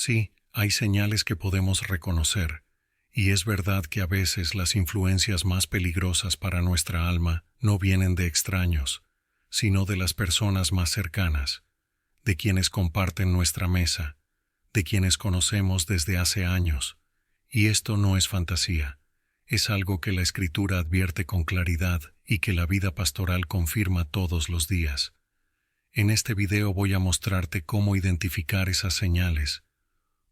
Sí, hay señales que podemos reconocer, y es verdad que a veces las influencias más peligrosas para nuestra alma no vienen de extraños, sino de las personas más cercanas, de quienes comparten nuestra mesa, de quienes conocemos desde hace años. Y esto no es fantasía, es algo que la Escritura advierte con claridad y que la vida pastoral confirma todos los días. En este video voy a mostrarte cómo identificar esas señales,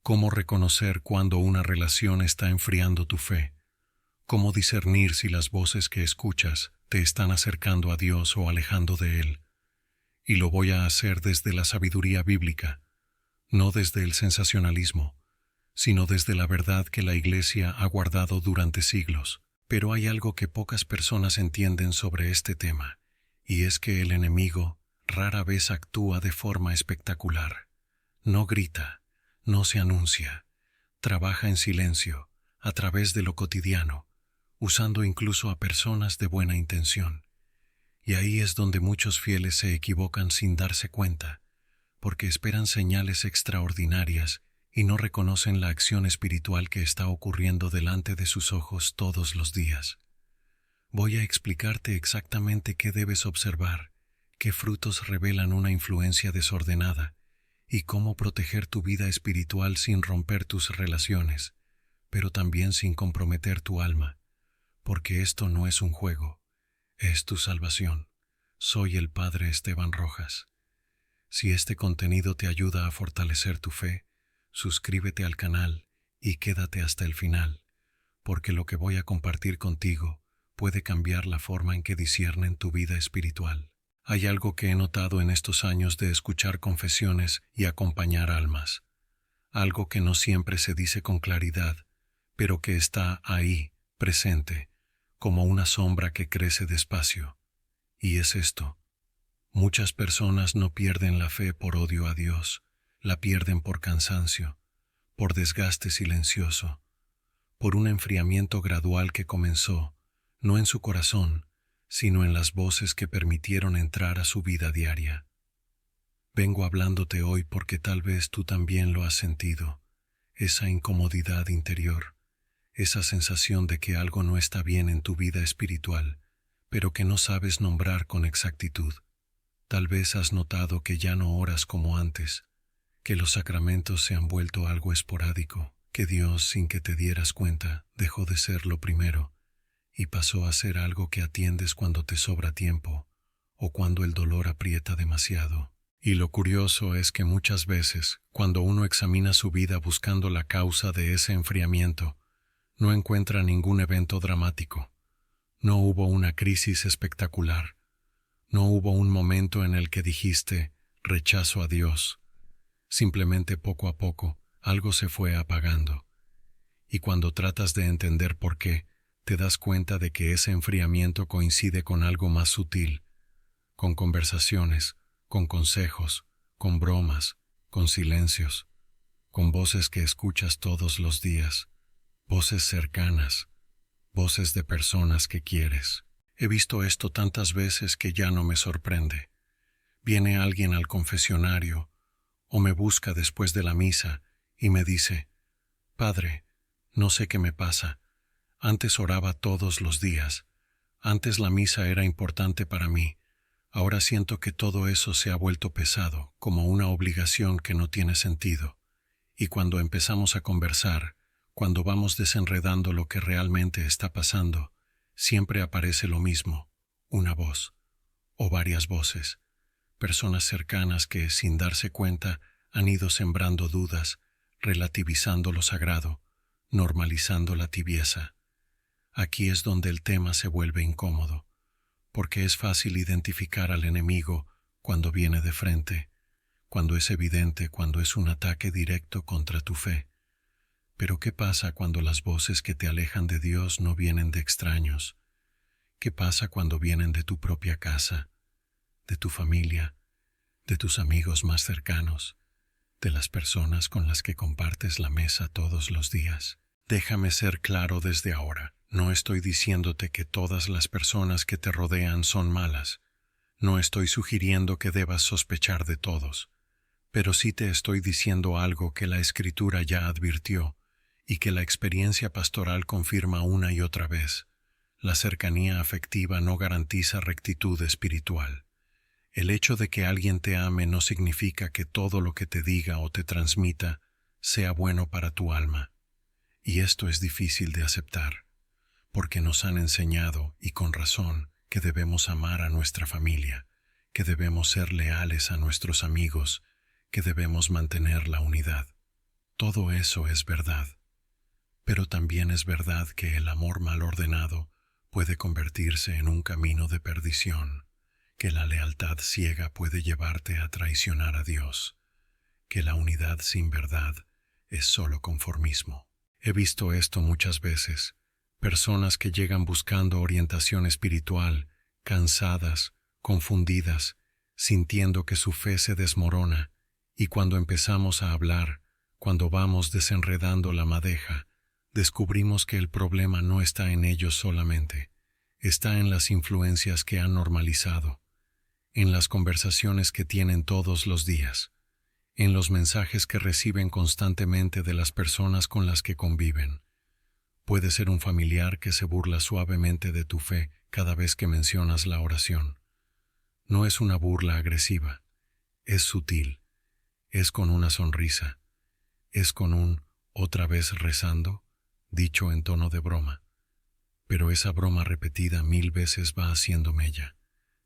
cómo reconocer cuando una relación está enfriando tu fe, cómo discernir si las voces que escuchas te están acercando a Dios o alejando de Él. Y lo voy a hacer desde la sabiduría bíblica, no desde el sensacionalismo, sino desde la verdad que la Iglesia ha guardado durante siglos. Pero hay algo que pocas personas entienden sobre este tema, y es que el enemigo rara vez actúa de forma espectacular. No grita, no se anuncia, trabaja en silencio, a través de lo cotidiano, usando incluso a personas de buena intención. Y ahí es donde muchos fieles se equivocan sin darse cuenta, porque esperan señales extraordinarias y no reconocen la acción espiritual que está ocurriendo delante de sus ojos todos los días. Voy a explicarte exactamente qué debes observar, qué frutos revelan una influencia desordenada, y cómo proteger tu vida espiritual sin romper tus relaciones, pero también sin comprometer tu alma, porque esto no es un juego, es tu salvación. Soy el Padre Esteban Rojas. Si este contenido te ayuda a fortalecer tu fe, suscríbete al canal y quédate hasta el final, porque lo que voy a compartir contigo puede cambiar la forma en que disciernen tu vida espiritual. Hay algo que he notado en estos años de escuchar confesiones y acompañar almas. Algo que no siempre se dice con claridad, pero que está ahí, presente, como una sombra que crece despacio. Y es esto. Muchas personas no pierden la fe por odio a Dios, la pierden por cansancio, por desgaste silencioso, por un enfriamiento gradual que comenzó, no en su corazón, sino en las voces que permitieron entrar a su vida diaria. Vengo hablándote hoy porque tal vez tú también lo has sentido, esa incomodidad interior, esa sensación de que algo no está bien en tu vida espiritual, pero que no sabes nombrar con exactitud. Tal vez has notado que ya no oras como antes, que los sacramentos se han vuelto algo esporádico, que Dios, sin que te dieras cuenta, dejó de ser lo primero y pasó a ser algo que atiendes cuando te sobra tiempo o cuando el dolor aprieta demasiado. Y lo curioso es que muchas veces, cuando uno examina su vida buscando la causa de ese enfriamiento, no encuentra ningún evento dramático. No hubo una crisis espectacular. No hubo un momento en el que dijiste, rechazo a Dios. Simplemente poco a poco, algo se fue apagando. Y cuando tratas de entender por qué, te das cuenta de que ese enfriamiento coincide con algo más sutil, con conversaciones, con consejos, con bromas, con silencios, con voces que escuchas todos los días, voces cercanas, voces de personas que quieres. He visto esto tantas veces que ya no me sorprende. Viene alguien al confesionario o me busca después de la misa y me dice, «Padre, no sé qué me pasa. Antes oraba todos los días. Antes la misa era importante para mí. Ahora siento que todo eso se ha vuelto pesado, como una obligación que no tiene sentido. Y cuando empezamos a conversar, cuando vamos desenredando lo que realmente está pasando, siempre aparece lo mismo, una voz, o varias voces, personas cercanas que, sin darse cuenta, han ido sembrando dudas, relativizando lo sagrado, normalizando la tibieza. Aquí es donde el tema se vuelve incómodo, porque es fácil identificar al enemigo cuando viene de frente, cuando es evidente, cuando es un ataque directo contra tu fe. Pero ¿qué pasa cuando las voces que te alejan de Dios no vienen de extraños? ¿Qué pasa cuando vienen de tu propia casa, de tu familia, de tus amigos más cercanos, de las personas con las que compartes la mesa todos los días? Déjame ser claro desde ahora. No estoy diciéndote que todas las personas que te rodean son malas. No estoy sugiriendo que debas sospechar de todos. Pero sí te estoy diciendo algo que la Escritura ya advirtió y que la experiencia pastoral confirma una y otra vez. La cercanía afectiva no garantiza rectitud espiritual. El hecho de que alguien te ame no significa que todo lo que te diga o te transmita sea bueno para tu alma. Y esto es difícil de aceptar, porque nos han enseñado, y con razón, que debemos amar a nuestra familia, que debemos ser leales a nuestros amigos, que debemos mantener la unidad. Todo eso es verdad. Pero también es verdad que el amor mal ordenado puede convertirse en un camino de perdición, que la lealtad ciega puede llevarte a traicionar a Dios, que la unidad sin verdad es solo conformismo. He visto esto muchas veces, personas que llegan buscando orientación espiritual, cansadas, confundidas, sintiendo que su fe se desmorona, y cuando empezamos a hablar, cuando vamos desenredando la madeja, descubrimos que el problema no está en ellos solamente, está en las influencias que han normalizado, en las conversaciones que tienen todos los días, en los mensajes que reciben constantemente de las personas con las que conviven. Puede ser un familiar que se burla suavemente de tu fe cada vez que mencionas la oración. No es una burla agresiva, es sutil, es con una sonrisa, es con un «otra vez rezando», dicho en tono de broma. Pero esa broma repetida 1000 veces va haciendo mella.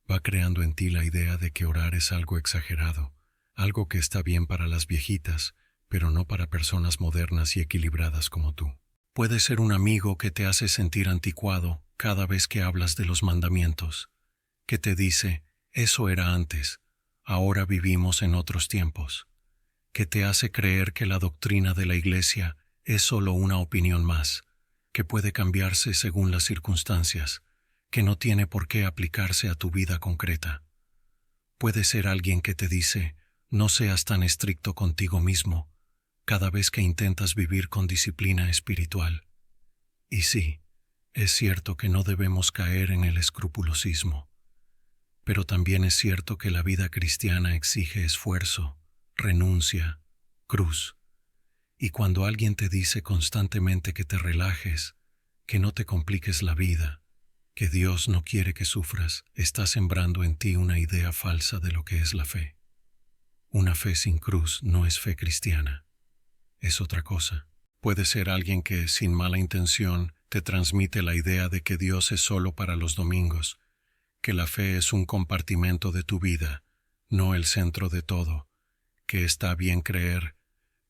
Va creando en ti la idea de que orar es algo exagerado, algo que está bien para las viejitas, pero no para personas modernas y equilibradas como tú. Puede ser un amigo que te hace sentir anticuado cada vez que hablas de los mandamientos, que te dice, eso era antes, ahora vivimos en otros tiempos, que te hace creer que la doctrina de la Iglesia es solo una opinión más, que puede cambiarse según las circunstancias, que no tiene por qué aplicarse a tu vida concreta. Puede ser alguien que te dice, no seas tan estricto contigo mismo, cada vez que intentas vivir con disciplina espiritual. Y sí, es cierto que no debemos caer en el escrupulosismo, pero también es cierto que la vida cristiana exige esfuerzo, renuncia, cruz. Y cuando alguien te dice constantemente que te relajes, que no te compliques la vida, que Dios no quiere que sufras, está sembrando en ti una idea falsa de lo que es la fe. Una fe sin cruz no es fe cristiana. Es otra cosa. Puede ser alguien que, sin mala intención, te transmite la idea de que Dios es solo para los domingos, que la fe es un compartimento de tu vida, no el centro de todo, que está bien creer,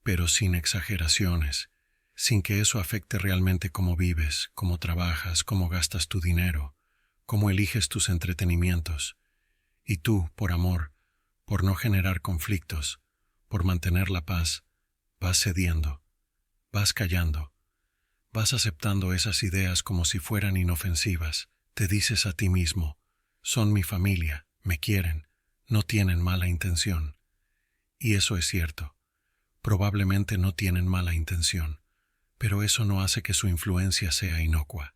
pero sin exageraciones, sin que eso afecte realmente cómo vives, cómo trabajas, cómo gastas tu dinero, cómo eliges tus entretenimientos. Y tú, por amor, por no generar conflictos, por mantener la paz, vas cediendo, vas callando, vas aceptando esas ideas como si fueran inofensivas. Te dices a ti mismo, son mi familia, me quieren, no tienen mala intención. Y eso es cierto. Probablemente no tienen mala intención, pero eso no hace que su influencia sea inocua,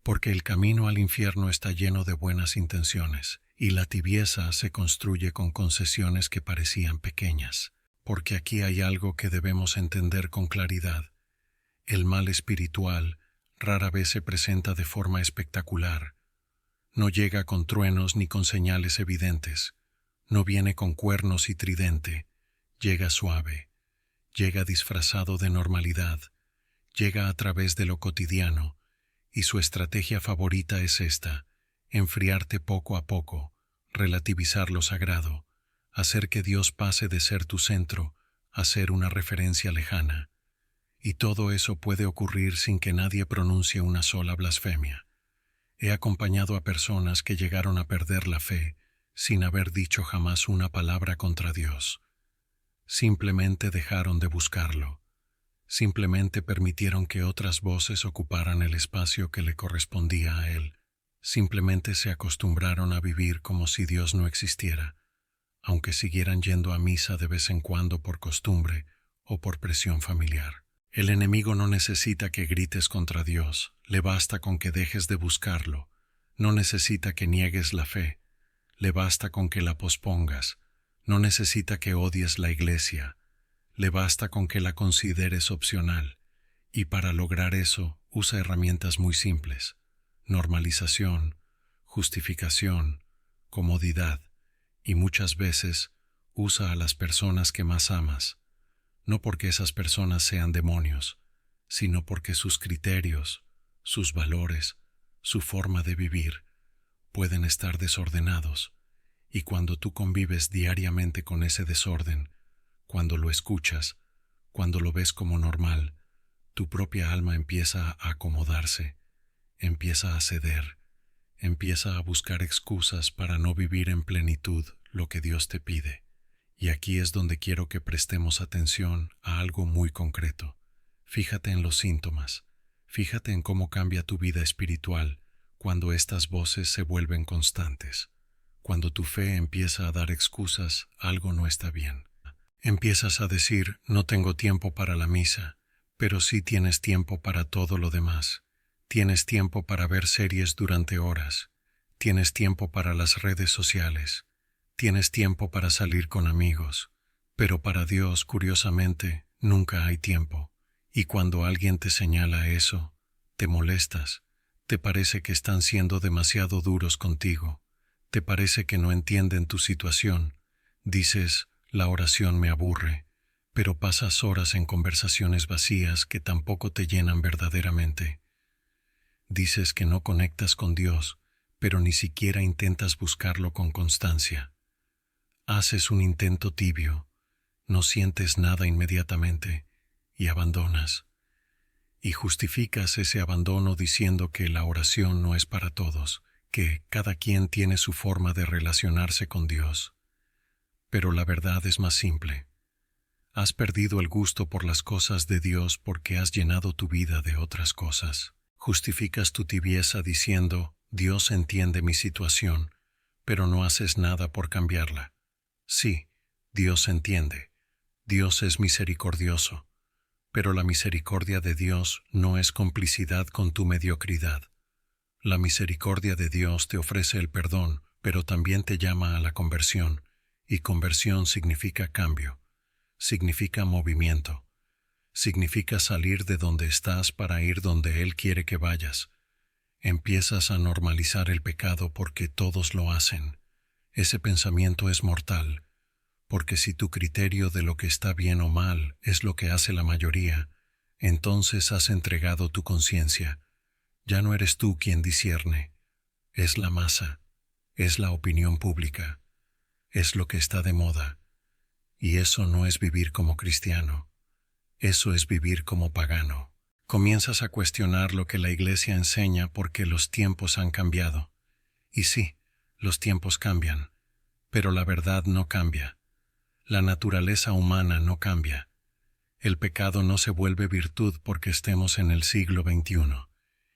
porque el camino al infierno está lleno de buenas intenciones, y la tibieza se construye con concesiones que parecían pequeñas, porque aquí hay algo que debemos entender con claridad. El mal espiritual rara vez se presenta de forma espectacular, no llega con truenos ni con señales evidentes, no viene con cuernos y tridente, llega suave, llega disfrazado de normalidad, llega a través de lo cotidiano, y su estrategia favorita es esta: enfriarte poco a poco, relativizar lo sagrado, hacer que Dios pase de ser tu centro a ser una referencia lejana. Y todo eso puede ocurrir sin que nadie pronuncie una sola blasfemia. He acompañado a personas que llegaron a perder la fe sin haber dicho jamás una palabra contra Dios. Simplemente dejaron de buscarlo. Simplemente permitieron que otras voces ocuparan el espacio que le correspondía a él. Simplemente se acostumbraron a vivir como si Dios no existiera, aunque siguieran yendo a misa de vez en cuando por costumbre o por presión familiar. El enemigo no necesita que grites contra Dios, le basta con que dejes de buscarlo. No necesita que niegues la fe, le basta con que la pospongas. No necesita que odies la iglesia, le basta con que la consideres opcional, y para lograr eso usa herramientas muy simples: normalización, justificación, comodidad, y muchas veces usa a las personas que más amas, no porque esas personas sean demonios, sino porque sus criterios, sus valores, su forma de vivir pueden estar desordenados, y cuando tú convives diariamente con ese desorden, cuando lo escuchas, cuando lo ves como normal, tu propia alma empieza a acomodarse, empieza a ceder, empieza a buscar excusas para no vivir en plenitud lo que Dios te pide. Y aquí es donde quiero que prestemos atención a algo muy concreto. Fíjate en los síntomas, fíjate en cómo cambia tu vida espiritual cuando estas voces se vuelven constantes. Cuando tu fe empieza a dar excusas, algo no está bien. Empiezas a decir: no tengo tiempo para la misa, pero sí tienes tiempo para todo lo demás. Tienes tiempo para ver series durante horas. Tienes tiempo para las redes sociales. Tienes tiempo para salir con amigos. Pero para Dios, curiosamente, nunca hay tiempo. Y cuando alguien te señala eso, te molestas. Te parece que están siendo demasiado duros contigo. Te parece que no entienden tu situación. Dices: la oración me aburre, pero pasas horas en conversaciones vacías que tampoco te llenan verdaderamente. Dices que no conectas con Dios, pero ni siquiera intentas buscarlo con constancia. Haces un intento tibio, no sientes nada inmediatamente y abandonas. Y justificas ese abandono diciendo que la oración no es para todos, que cada quien tiene su forma de relacionarse con Dios. Pero la verdad es más simple. Has perdido el gusto por las cosas de Dios porque has llenado tu vida de otras cosas. Justificas tu tibieza diciendo: Dios entiende mi situación, pero no haces nada por cambiarla. Sí, Dios entiende. Dios es misericordioso. Pero la misericordia de Dios no es complicidad con tu mediocridad. La misericordia de Dios te ofrece el perdón, pero también te llama a la conversión, y conversión significa cambio, significa movimiento, significa salir de donde estás para ir donde Él quiere que vayas. Empiezas a normalizar el pecado porque todos lo hacen. Ese pensamiento es mortal, porque si tu criterio de lo que está bien o mal es lo que hace la mayoría, entonces has entregado tu conciencia. Ya no eres tú quien discierne, es la masa, es la opinión pública, es lo que está de moda. Y eso no es vivir como cristiano, eso es vivir como pagano. Comienzas a cuestionar lo que la iglesia enseña porque los tiempos han cambiado. Y sí, los tiempos cambian, pero la verdad no cambia. La naturaleza humana no cambia. El pecado no se vuelve virtud porque estemos en el siglo XXI.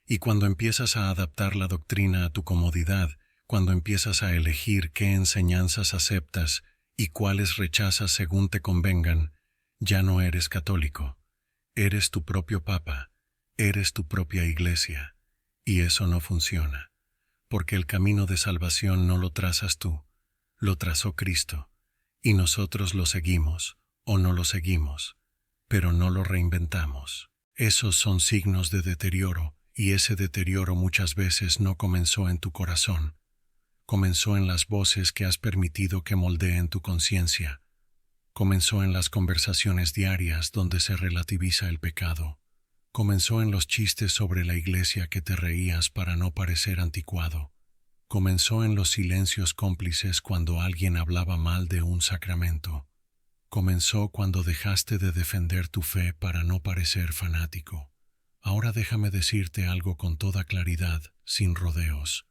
Y cuando empiezas a adaptar la doctrina a tu comodidad, cuando empiezas a elegir qué enseñanzas aceptas y cuáles rechazas según te convengan, ya no eres católico. Eres tu propio papa, eres tu propia iglesia. Y eso no funciona, porque el camino de salvación no lo trazas tú, lo trazó Cristo, y nosotros lo seguimos o no lo seguimos, pero no lo reinventamos. Esos son signos de deterioro, y ese deterioro muchas veces no comenzó en tu corazón. Comenzó en las voces que has permitido que moldeen tu conciencia. Comenzó en las conversaciones diarias donde se relativiza el pecado. Comenzó en los chistes sobre la iglesia que te reías para no parecer anticuado. Comenzó en los silencios cómplices cuando alguien hablaba mal de un sacramento. Comenzó cuando dejaste de defender tu fe para no parecer fanático. Ahora déjame decirte algo con toda claridad, sin rodeos.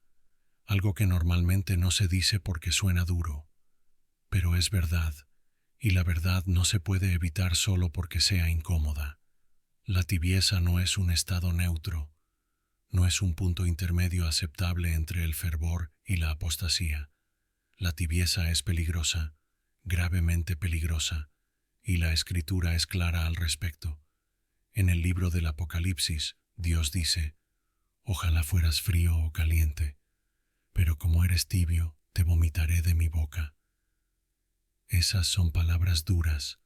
Algo que normalmente no se dice porque suena duro. Pero es verdad, y la verdad no se puede evitar solo porque sea incómoda. La tibieza no es un estado neutro, no es un punto intermedio aceptable entre el fervor y la apostasía. La tibieza es peligrosa, gravemente peligrosa, y la Escritura es clara al respecto. En el libro del Apocalipsis, Dios dice: ojalá fueras frío o caliente, pero como eres tibio, te vomitaré de mi boca. Esas son palabras duras,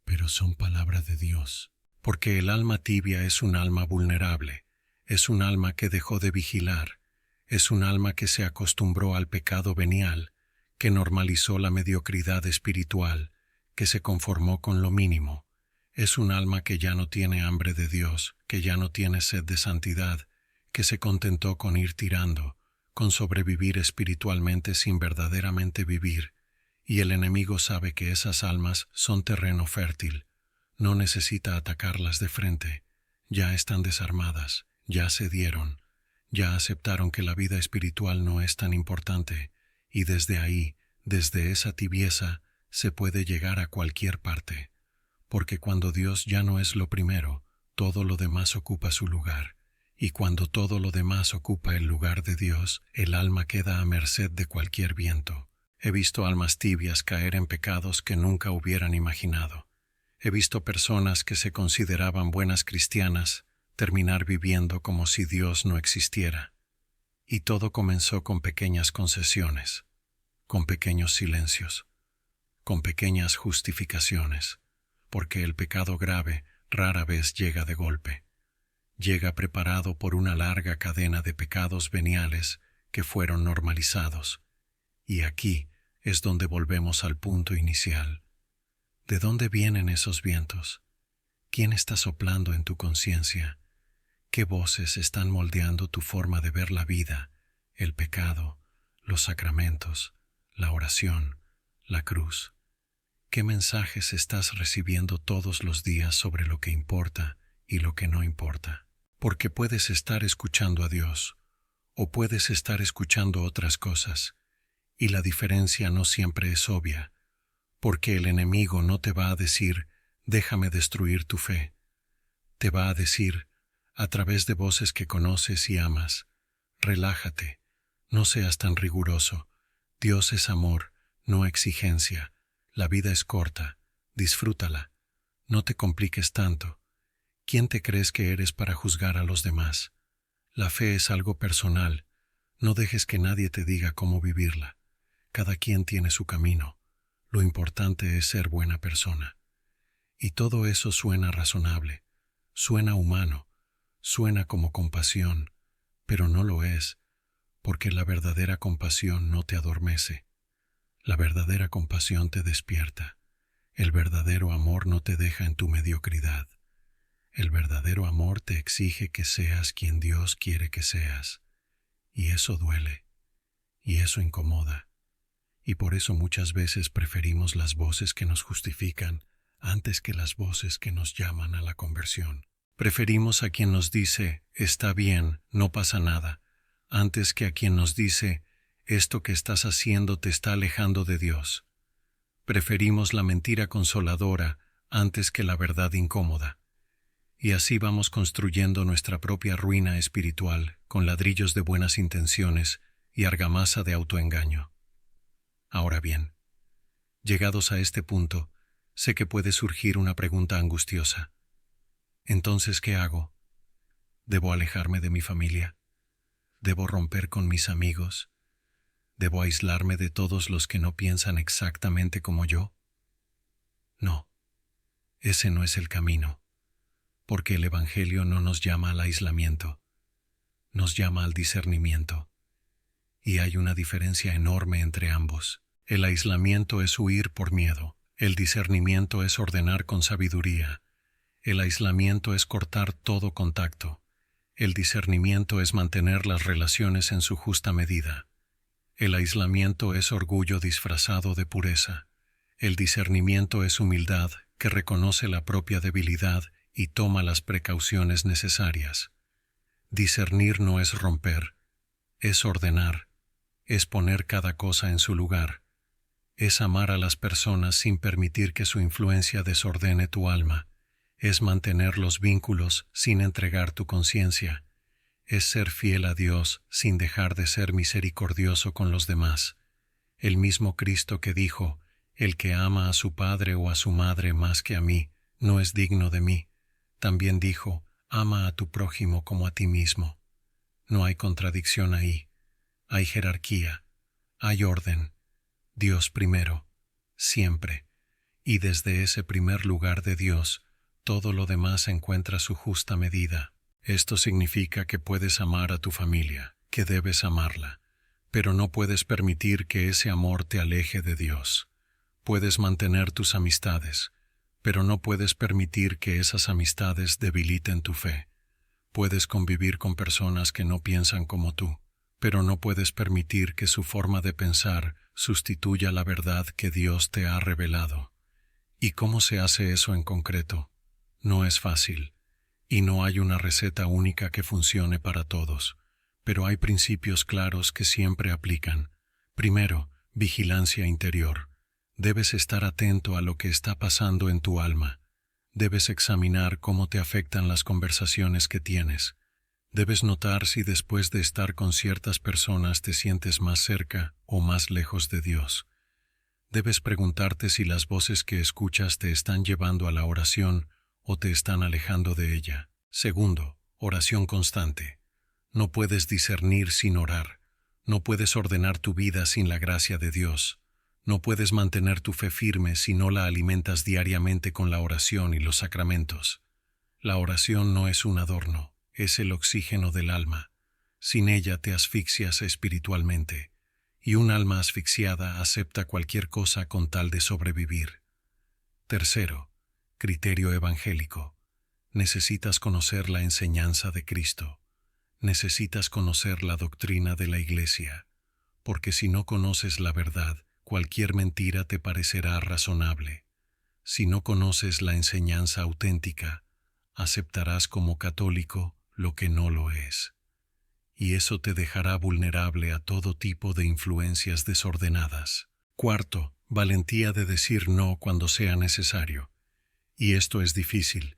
pero son palabras de Dios. Porque el alma tibia es un alma vulnerable, es un alma que dejó de vigilar, es un alma que se acostumbró al pecado venial, que normalizó la mediocridad espiritual, que se conformó con lo mínimo. Es un alma que ya no tiene hambre de Dios, que ya no tiene sed de santidad, que se contentó con ir tirando, con sobrevivir espiritualmente sin verdaderamente vivir, y el enemigo sabe que esas almas son terreno fértil. No necesita atacarlas de frente, ya están desarmadas, ya cedieron, ya aceptaron que la vida espiritual no es tan importante, y desde ahí, desde esa tibieza, se puede llegar a cualquier parte, porque cuando Dios ya no es lo primero, todo lo demás ocupa su lugar, y cuando todo lo demás ocupa el lugar de Dios, el alma queda a merced de cualquier viento. He visto almas tibias caer en pecados que nunca hubieran imaginado. He visto personas que se consideraban buenas cristianas terminar viviendo como si Dios no existiera. Y todo comenzó con pequeñas concesiones, con pequeños silencios, con pequeñas justificaciones, porque el pecado grave rara vez llega de golpe. Llega preparado por una larga cadena de pecados veniales que fueron normalizados. Y aquí es donde volvemos al punto inicial. ¿De dónde vienen esos vientos? ¿Quién está soplando en tu conciencia? ¿Qué voces están moldeando tu forma de ver la vida, el pecado, los sacramentos, la oración, la cruz? ¿Qué mensajes estás recibiendo todos los días sobre lo que importa y lo que no importa? Porque puedes estar escuchando a Dios, o puedes estar escuchando otras cosas, y la diferencia no siempre es obvia, porque el enemigo no te va a decir, déjame destruir tu fe. Te va a decir, a través de voces que conoces y amas, relájate, no seas tan riguroso, Dios es amor, no exigencia, la vida es corta, disfrútala, no te compliques tanto. ¿Quién te crees que eres para juzgar a los demás? La fe es algo personal, no dejes que nadie te diga cómo vivirla. Cada quien tiene su camino. Lo importante es ser buena persona. Y todo eso suena razonable, suena humano, suena como compasión, pero no lo es, porque la verdadera compasión no te adormece. La verdadera compasión te despierta. El verdadero amor no te deja en tu mediocridad. El verdadero amor te exige que seas quien Dios quiere que seas. Y eso duele, y eso incomoda. Y por eso muchas veces preferimos las voces que nos justifican antes que las voces que nos llaman a la conversión. Preferimos a quien nos dice, está bien, no pasa nada, antes que a quien nos dice, esto que estás haciendo te está alejando de Dios. Preferimos la mentira consoladora antes que la verdad incómoda. Y así vamos construyendo nuestra propia ruina espiritual con ladrillos de buenas intenciones y argamasa de autoengaño. Ahora bien, llegados a este punto, sé que puede surgir una pregunta angustiosa. Entonces, ¿qué hago? ¿Debo alejarme de mi familia? ¿Debo romper con mis amigos? ¿Debo aislarme de todos los que no piensan exactamente como yo? No, ese no es el camino, porque el Evangelio no nos llama al aislamiento, nos llama al discernimiento. Y hay una diferencia enorme entre ambos. El aislamiento es huir por miedo, el discernimiento es ordenar con sabiduría, el aislamiento es cortar todo contacto, el discernimiento es mantener las relaciones en su justa medida. El aislamiento es orgullo disfrazado de pureza, el discernimiento es humildad que reconoce la propia debilidad y toma las precauciones necesarias. Discernir no es romper, es ordenar, es poner cada cosa en su lugar, es amar a las personas sin permitir que su influencia desordene tu alma, es mantener los vínculos sin entregar tu conciencia, es ser fiel a Dios sin dejar de ser misericordioso con los demás. El mismo Cristo que dijo, el que ama a su padre o a su madre más que a mí, no es digno de mí, también dijo, ama a tu prójimo como a ti mismo. No hay contradicción ahí. Hay jerarquía, hay orden, Dios primero, siempre, y desde ese primer lugar de Dios, todo lo demás encuentra su justa medida. Esto significa que puedes amar a tu familia, que debes amarla, pero no puedes permitir que ese amor te aleje de Dios. Puedes mantener tus amistades, pero no puedes permitir que esas amistades debiliten tu fe. Puedes convivir con personas que no piensan como tú, pero no puedes permitir que su forma de pensar sustituya la verdad que Dios te ha revelado. ¿Y cómo se hace eso en concreto? No es fácil, y no hay una receta única que funcione para todos, pero hay principios claros que siempre aplican. Primero, vigilancia interior. Debes estar atento a lo que está pasando en tu alma. Debes examinar cómo te afectan las conversaciones que tienes. Debes notar si después de estar con ciertas personas te sientes más cerca o más lejos de Dios. Debes preguntarte si las voces que escuchas te están llevando a la oración o te están alejando de ella. Segundo, oración constante. No puedes discernir sin orar. No puedes ordenar tu vida sin la gracia de Dios. No puedes mantener tu fe firme si no la alimentas diariamente con la oración y los sacramentos. La oración no es un adorno, es el oxígeno del alma. Sin ella te asfixias espiritualmente, y un alma asfixiada acepta cualquier cosa con tal de sobrevivir. Tercero, criterio evangélico. Necesitas conocer la enseñanza de Cristo. Necesitas conocer la doctrina de la Iglesia, porque si no conoces la verdad, cualquier mentira te parecerá razonable. Si no conoces la enseñanza auténtica, aceptarás como católico lo que no lo es. Y eso te dejará vulnerable a todo tipo de influencias desordenadas. Cuarto, valentía de decir no cuando sea necesario. Y esto es difícil,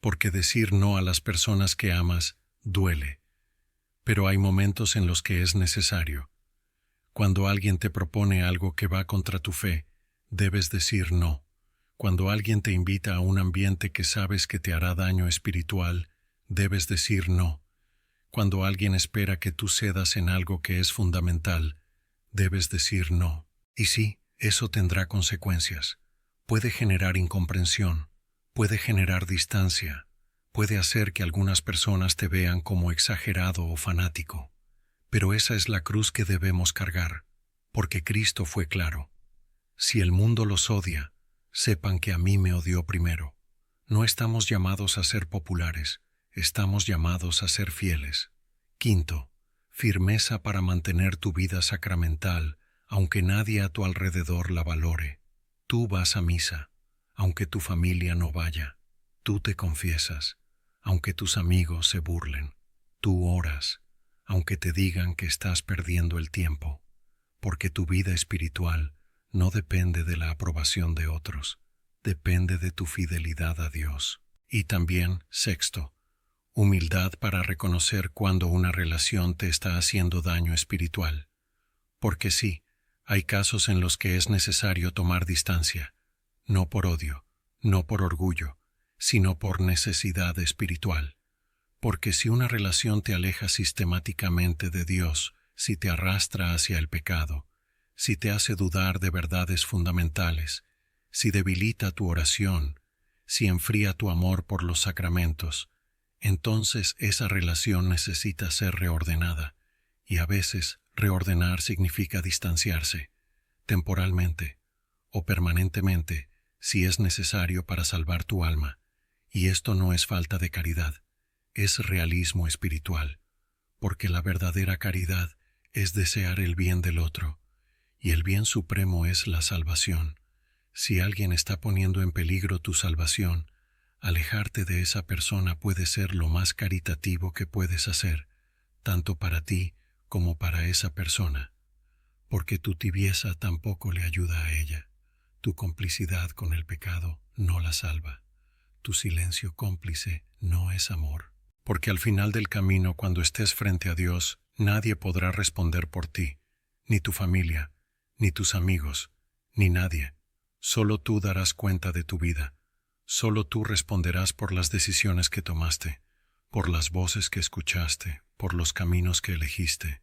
porque decir no a las personas que amas duele. Pero hay momentos en los que es necesario. Cuando alguien te propone algo que va contra tu fe, debes decir no. Cuando alguien te invita a un ambiente que sabes que te hará daño espiritual, debes decir no. Cuando alguien espera que tú cedas en algo que es fundamental, debes decir no. Y sí, eso tendrá consecuencias. Puede generar incomprensión, puede generar distancia, puede hacer que algunas personas te vean como exagerado o fanático. Pero esa es la cruz que debemos cargar, porque Cristo fue claro. Si el mundo los odia, sepan que a mí me odió primero. No estamos llamados a ser populares, estamos llamados a ser fieles. Quinto, firmeza para mantener tu vida sacramental, aunque nadie a tu alrededor la valore. Tú vas a misa, aunque tu familia no vaya. Tú te confiesas, aunque tus amigos se burlen. Tú oras, aunque te digan que estás perdiendo el tiempo, porque tu vida espiritual no depende de la aprobación de otros, depende de tu fidelidad a Dios. Y también, sexto, humildad para reconocer cuando una relación te está haciendo daño espiritual. Porque sí, hay casos en los que es necesario tomar distancia, no por odio, no por orgullo, sino por necesidad espiritual. Porque si una relación te aleja sistemáticamente de Dios, si te arrastra hacia el pecado, si te hace dudar de verdades fundamentales, si debilita tu oración, si enfría tu amor por los sacramentos, entonces esa relación necesita ser reordenada, y a veces reordenar significa distanciarse, temporalmente o permanentemente, si es necesario para salvar tu alma, y esto no es falta de caridad. Es realismo espiritual, porque la verdadera caridad es desear el bien del otro, y el bien supremo es la salvación. Si alguien está poniendo en peligro tu salvación, alejarte de esa persona puede ser lo más caritativo que puedes hacer, tanto para ti como para esa persona, porque tu tibieza tampoco le ayuda a ella. Tu complicidad con el pecado no la salva. Tu silencio cómplice no es amor. Porque al final del camino, cuando estés frente a Dios, nadie podrá responder por ti, ni tu familia, ni tus amigos, ni nadie. Solo tú darás cuenta de tu vida. Solo tú responderás por las decisiones que tomaste, por las voces que escuchaste, por los caminos que elegiste.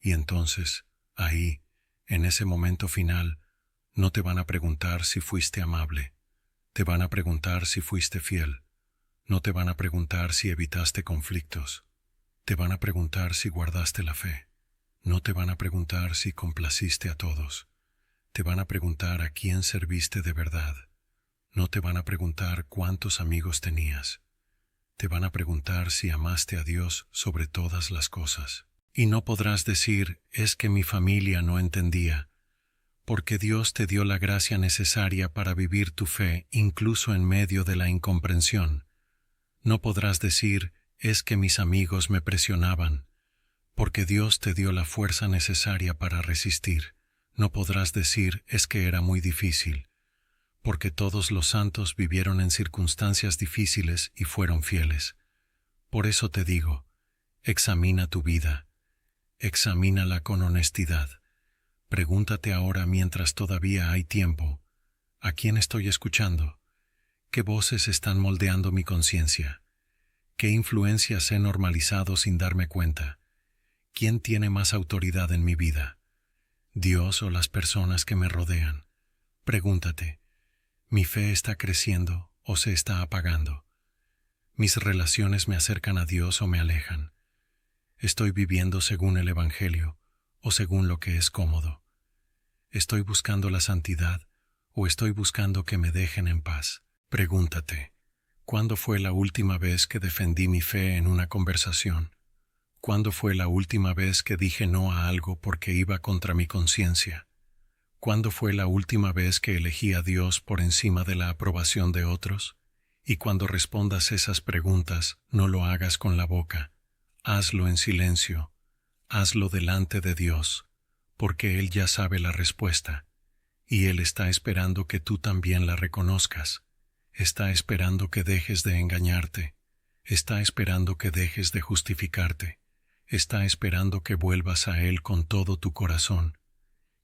Y entonces, ahí, en ese momento final, No te van a preguntar si fuiste amable. Te van a preguntar si fuiste fiel. No te van a preguntar si evitaste conflictos. Te van a preguntar si guardaste la fe. No te van a preguntar si complaciste a todos. Te van a preguntar a quién serviste de verdad. No te van a preguntar cuántos amigos tenías. Te van a preguntar si amaste a Dios sobre todas las cosas. Y no podrás decir, es que mi familia no entendía, porque Dios te dio la gracia necesaria para vivir tu fe incluso en medio de la incomprensión. No podrás decir, es que mis amigos me presionaban, porque Dios te dio la fuerza necesaria para resistir. No podrás decir, es que era muy difícil, porque todos los santos vivieron en circunstancias difíciles y fueron fieles. Por eso te digo, examina tu vida, examínala con honestidad. Pregúntate ahora mientras todavía hay tiempo, ¿a quién estoy escuchando? ¿Qué voces están moldeando mi conciencia? ¿Qué influencias he normalizado sin darme cuenta? ¿Quién tiene más autoridad en mi vida? ¿Dios o las personas que me rodean? Pregúntate, ¿mi fe está creciendo o se está apagando? ¿Mis relaciones me acercan a Dios o me alejan? ¿Estoy viviendo según el Evangelio o según lo que es cómodo? ¿Estoy buscando la santidad o estoy buscando que me dejen en paz? Pregúntate, ¿cuándo fue la última vez que defendí mi fe en una conversación? ¿Cuándo fue la última vez que dije no a algo porque iba contra mi conciencia? ¿Cuándo fue la última vez que elegí a Dios por encima de la aprobación de otros? Y cuando respondas esas preguntas, no lo hagas con la boca. Hazlo en silencio. Hazlo delante de Dios, porque Él ya sabe la respuesta, y Él está esperando que tú también la reconozcas. Está esperando que dejes de engañarte. Está esperando que dejes de justificarte. Está esperando que vuelvas a Él con todo tu corazón.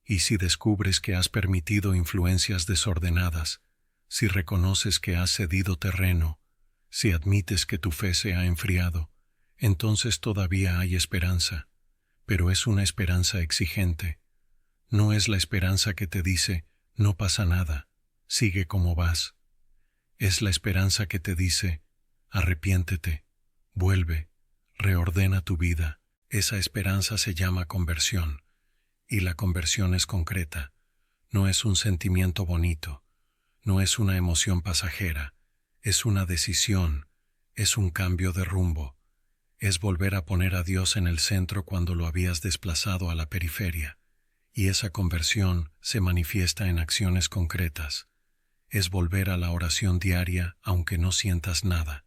Y si descubres que has permitido influencias desordenadas, si reconoces que has cedido terreno, si admites que tu fe se ha enfriado, entonces todavía hay esperanza, pero es una esperanza exigente. No es la esperanza que te dice, no pasa nada, sigue como vas. Es la esperanza que te dice, arrepiéntete, vuelve, reordena tu vida. Esa esperanza se llama conversión, y la conversión es concreta. No es un sentimiento bonito, no es una emoción pasajera, es una decisión, es un cambio de rumbo. Es volver a poner a Dios en el centro cuando lo habías desplazado a la periferia, y esa conversión se manifiesta en acciones concretas. Es volver a la oración diaria aunque no sientas nada.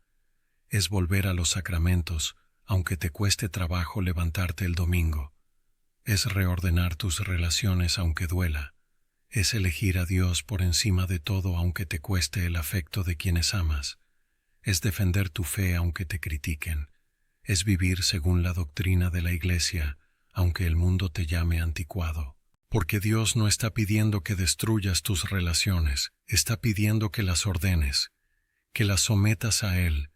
Es volver a los sacramentos aunque te cueste trabajo levantarte el domingo. Es reordenar tus relaciones aunque duela. Es elegir a Dios por encima de todo aunque te cueste el afecto de quienes amas. Es defender tu fe aunque te critiquen. Es vivir según la doctrina de la Iglesia, aunque el mundo te llame anticuado. Porque Dios no está pidiendo que destruyas tus relaciones, está pidiendo que las ordenes, que las sometas a Él,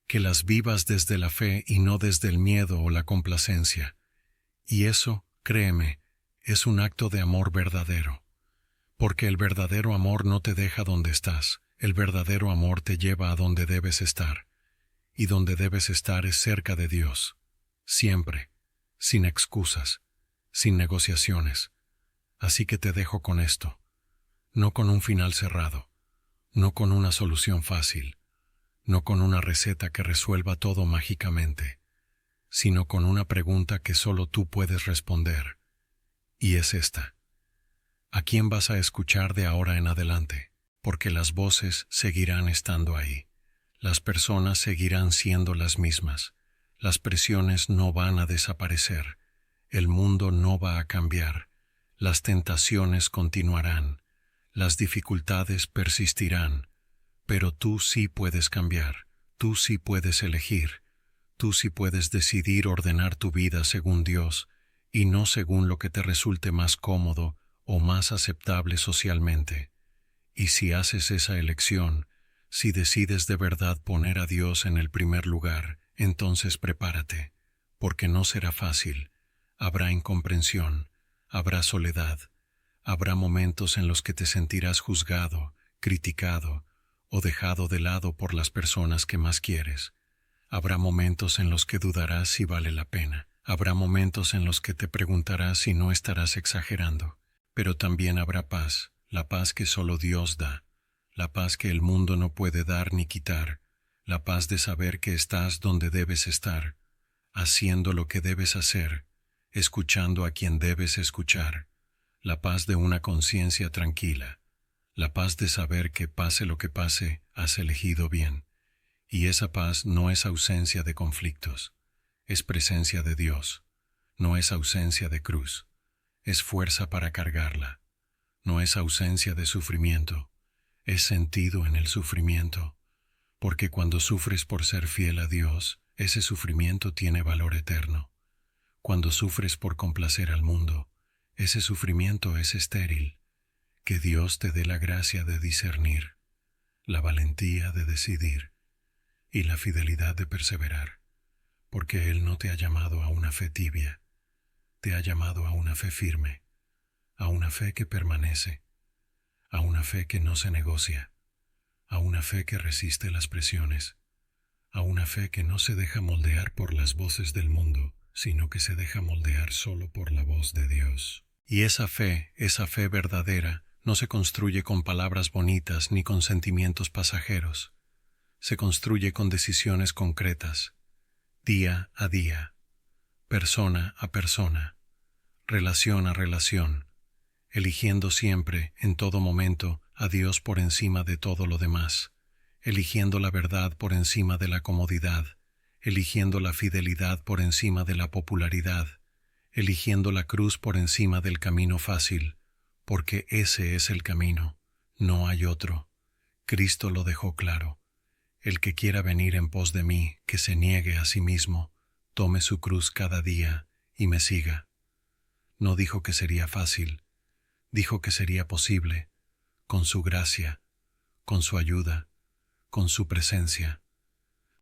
que las vivas desde la fe y no desde el miedo o la complacencia. Y eso, créeme, es un acto de amor verdadero. Porque el verdadero amor no te deja donde estás, el verdadero amor te lleva a donde debes estar. Y donde debes estar es cerca de Dios, siempre, sin excusas, sin negociaciones. Así que te dejo con esto, no con un final cerrado, no con una solución fácil, no con una receta que resuelva todo mágicamente, sino con una pregunta que solo tú puedes responder, y es esta: ¿a quién vas a escuchar de ahora en adelante? Porque las voces seguirán estando ahí. Las personas seguirán siendo las mismas. Las presiones no van a desaparecer. El mundo no va a cambiar. Las tentaciones continuarán. Las dificultades persistirán. Pero tú sí puedes cambiar. Tú sí puedes elegir. Tú sí puedes decidir ordenar tu vida según Dios y no según lo que te resulte más cómodo o más aceptable socialmente. Y si haces esa elección, si decides de verdad poner a Dios en el primer lugar, entonces prepárate, porque no será fácil. Habrá incomprensión, habrá soledad, Habrá momentos en los que te sentirás juzgado, criticado o dejado de lado por las personas que más quieres. Habrá momentos en los que dudarás si vale la pena. Habrá momentos en los que te preguntarás si no estarás exagerando. Pero también habrá paz, la paz que solo Dios da, la paz que el mundo no puede dar ni quitar, la paz de saber que estás donde debes estar, haciendo lo que debes hacer, escuchando a quien debes escuchar, la paz de una conciencia tranquila, la paz de saber que pase lo que pase, has elegido bien. Y esa paz no es ausencia de conflictos, es presencia de Dios, no es ausencia de cruz, es fuerza para cargarla, no es ausencia de sufrimiento, es sentido en el sufrimiento, porque cuando sufres por ser fiel a Dios, ese sufrimiento tiene valor eterno. Cuando sufres por complacer al mundo, ese sufrimiento es estéril. Que Dios te dé la gracia de discernir, la valentía de decidir y la fidelidad de perseverar, porque Él no te ha llamado a una fe tibia, te ha llamado a una fe firme, a una fe que permanece, a una fe que no se negocia, a una fe que resiste las presiones, a una fe que no se deja moldear por las voces del mundo, sino que se deja moldear solo por la voz de Dios. Y esa fe verdadera, no se construye con palabras bonitas ni con sentimientos pasajeros. Se construye con decisiones concretas, día a día, persona a persona, relación a relación, eligiendo siempre, en todo momento, a Dios por encima de todo lo demás, eligiendo la verdad por encima de la comodidad, eligiendo la fidelidad por encima de la popularidad, eligiendo la cruz por encima del camino fácil, porque ese es el camino, no hay otro. Cristo lo dejó claro. El que quiera venir en pos de mí, que se niegue a sí mismo, tome su cruz cada día y me siga. No dijo que sería fácil, dijo que sería posible, con su gracia, con su ayuda, con su presencia.